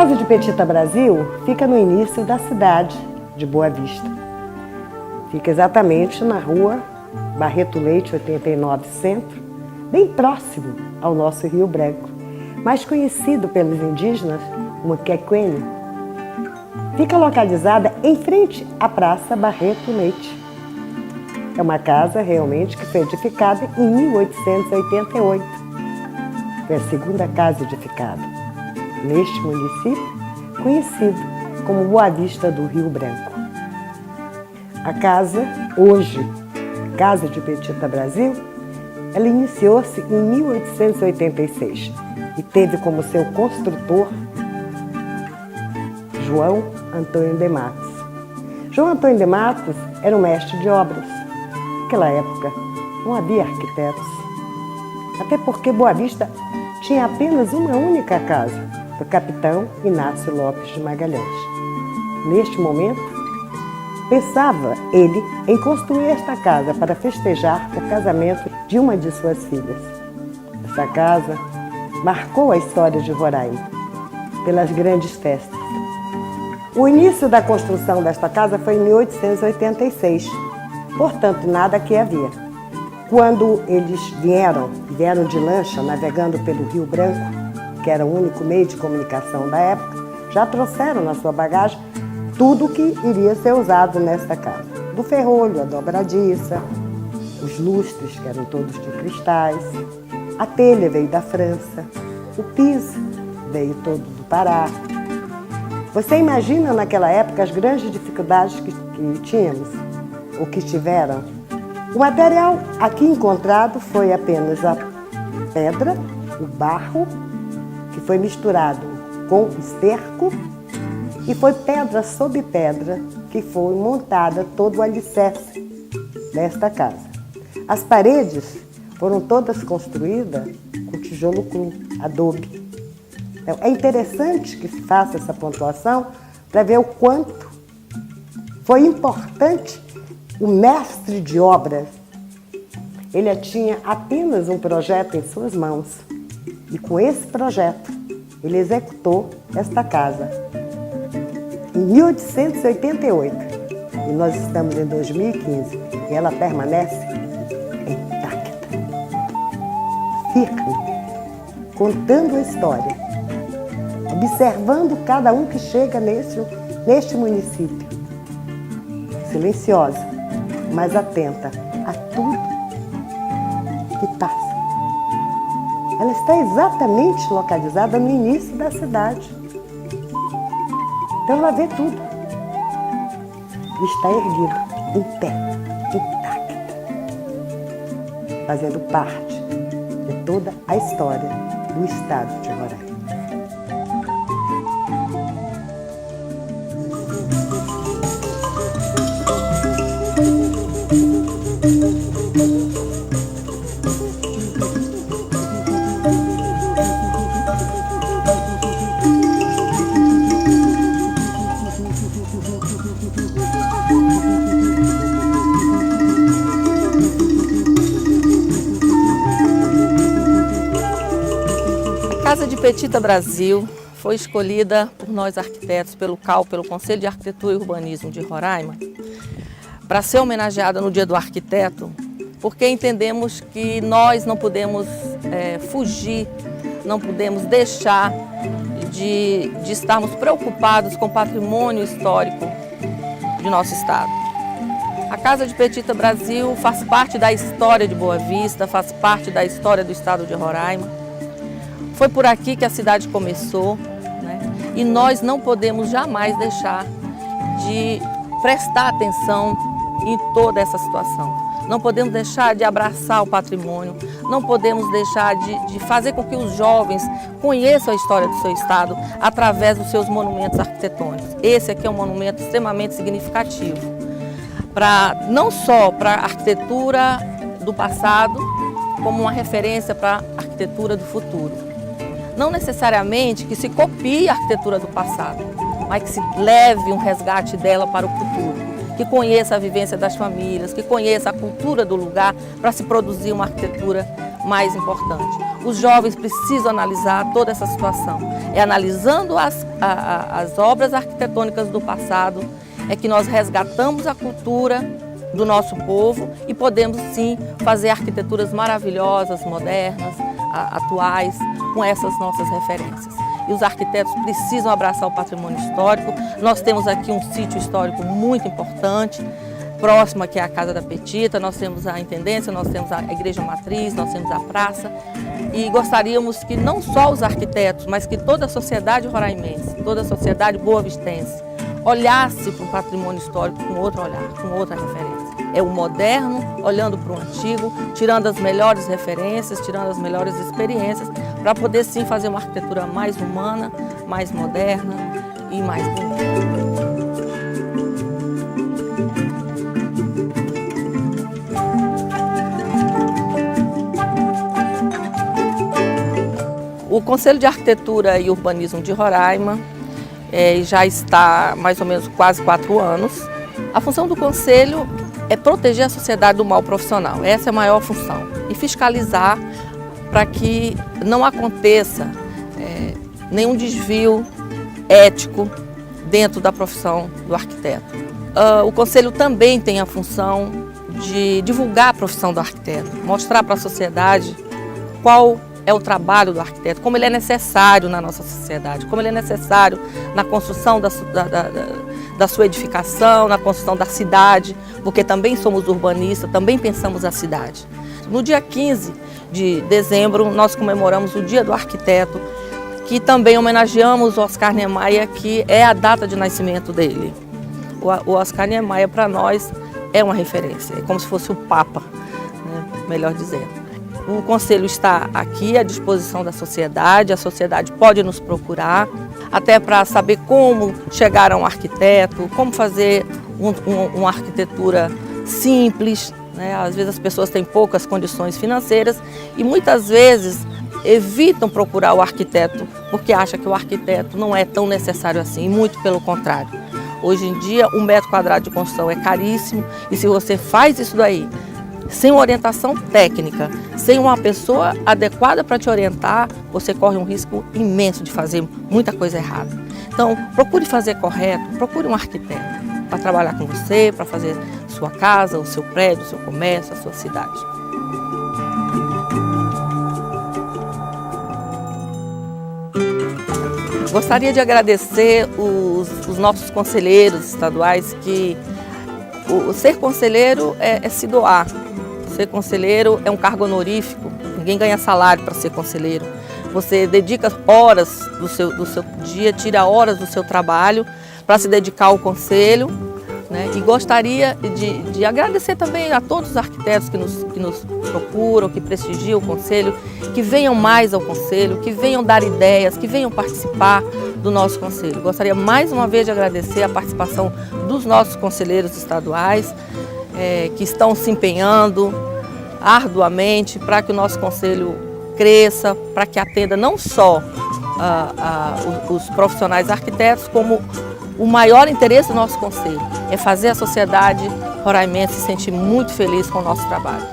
Casa de Petita Brasil fica no início da cidade de Boa Vista. Fica exatamente na rua Barreto Leite, 89 Centro, bem próximo ao nosso Rio Branco, mais conhecido pelos indígenas como Quequene. Fica localizada em frente à Praça Barreto Leite. É uma casa realmente que foi edificada em 1888. Foi a segunda casa edificada neste município, conhecido como Boa Vista do Rio Branco. A casa, hoje, Casa de Petita Brasil, ela iniciou-se em 1886 e teve como seu construtor João Antônio de Matos. João Antônio de Matos era um mestre de obras. Naquela época não havia arquitetos, até porque Boa Vista tinha apenas uma única casa, do capitão Inácio Lopes de Magalhães. Neste momento, pensava ele em construir esta casa para festejar o casamento de uma de suas filhas. Essa casa marcou a história de Roraima pelas grandes festas. O início da construção desta casa foi em 1886, portanto, nada que havia. Quando eles vieram de lancha, navegando pelo Rio Branco, que era o único meio de comunicação da época, já trouxeram na sua bagagem tudo que iria ser usado nesta casa. Do ferrolho, a dobradiça, os lustres, que eram todos de cristais, a telha veio da França, o piso veio todo do Pará. Você imagina naquela época as grandes dificuldades que tínhamos, ou que tiveram? O material aqui encontrado foi apenas a pedra, o barro, que foi misturado com esterco, e foi pedra sobre pedra que foi montada todo o alicerce desta casa. As paredes foram todas construídas com tijolo cru, adobe. Então, é interessante que se faça essa pontuação para ver o quanto foi importante o mestre de obras. Ele tinha apenas um projeto em suas mãos e com esse projeto ele executou esta casa em 1888 e nós estamos em 2015 e ela permanece intacta, firme, contando a história, observando cada um que chega neste município, silenciosa, mas atenta a tudo que passa. Ela está exatamente localizada no início da cidade. Então ela vê tudo. E está erguida, em pé, intacta, fazendo parte de toda a história do estado de Roraima. A Casa de Petita Brasil foi escolhida por nós arquitetos, pelo CAU, pelo Conselho de Arquitetura e Urbanismo de Roraima, para ser homenageada no Dia do Arquiteto, porque entendemos que nós não podemos fugir, não podemos deixar de estarmos preocupados com o patrimônio histórico de nosso estado. A Casa de Petita Brasil faz parte da história de Boa Vista, faz parte da história do estado de Roraima. Foi por aqui que a cidade começou, né? E nós não podemos jamais deixar de prestar atenção em toda essa situação. Não podemos deixar de abraçar o patrimônio, não podemos deixar de fazer com que os jovens conheçam a história do seu estado através dos seus monumentos arquitetônicos. Esse aqui é um monumento extremamente significativo, não só para a arquitetura do passado, como uma referência para a arquitetura do futuro. Não necessariamente que se copie a arquitetura do passado, mas que se leve um resgate dela para o futuro, que conheça a vivência das famílias, que conheça a cultura do lugar para se produzir uma arquitetura mais importante. Os jovens precisam analisar toda essa situação. É analisando as obras arquitetônicas do passado é que nós resgatamos a cultura do nosso povo e podemos sim fazer arquiteturas maravilhosas, modernas, atuais, com essas nossas referências. E os arquitetos precisam abraçar o patrimônio histórico. Nós temos aqui um sítio histórico muito importante, próximo aqui à Casa da Petita, nós temos a Intendência, nós temos a Igreja Matriz, nós temos a Praça. E gostaríamos que não só os arquitetos, mas que toda a sociedade roraimense, toda a sociedade boavistense, olhasse para o patrimônio histórico com outro olhar, com outra referência. É o moderno olhando para o antigo, tirando as melhores referências, tirando as melhores experiências, para poder sim fazer uma arquitetura mais humana, mais moderna e mais bonita. O Conselho de Arquitetura e Urbanismo de Roraima já está mais ou menos quase 4 anos. A função do Conselho é proteger a sociedade do mal profissional, essa é a maior função, e fiscalizar para que não aconteça nenhum desvio ético dentro da profissão do arquiteto. O Conselho também tem a função de divulgar a profissão do arquiteto, mostrar para a sociedade qual é o trabalho do arquiteto, como ele é necessário na nossa sociedade, como ele é necessário na construção da sua edificação, na construção da cidade, porque também somos urbanistas, também pensamos a cidade. No dia 15 de dezembro, nós comemoramos o Dia do Arquiteto, que também homenageamos o Oscar Niemeyer, que é a data de nascimento dele. O Oscar Niemeyer, para nós, é uma referência, é como se fosse o Papa, né, melhor dizendo. O Conselho está aqui à disposição da sociedade, a sociedade pode nos procurar, até para saber como chegar a um arquiteto, como fazer uma arquitetura simples, né? Às vezes as pessoas têm poucas condições financeiras e muitas vezes evitam procurar o arquiteto porque acham que o arquiteto não é tão necessário assim, muito pelo contrário. Hoje em dia, 1 metro quadrado de construção é caríssimo e se você faz isso daí, sem uma orientação técnica, sem uma pessoa adequada para te orientar, você corre um risco imenso de fazer muita coisa errada. Então, procure fazer correto, procure um arquiteto para trabalhar com você, para fazer sua casa, o seu prédio, o seu comércio, a sua cidade. Gostaria de agradecer os nossos conselheiros estaduais, que o ser conselheiro é se doar. Ser conselheiro é um cargo honorífico, ninguém ganha salário para ser conselheiro. Você dedica horas do seu dia, tira horas do seu trabalho para se dedicar ao conselho, né? E gostaria de agradecer também a todos os arquitetos que nos procuram, que prestigiam o conselho, que venham mais ao conselho, que venham dar ideias, que venham participar do nosso conselho. Gostaria mais uma vez de agradecer a participação dos nossos conselheiros estaduais, que estão se empenhando arduamente para que o nosso conselho cresça, para que atenda não só os profissionais arquitetos, como o maior interesse do nosso conselho é fazer a sociedade roraimense se sentir muito feliz com o nosso trabalho.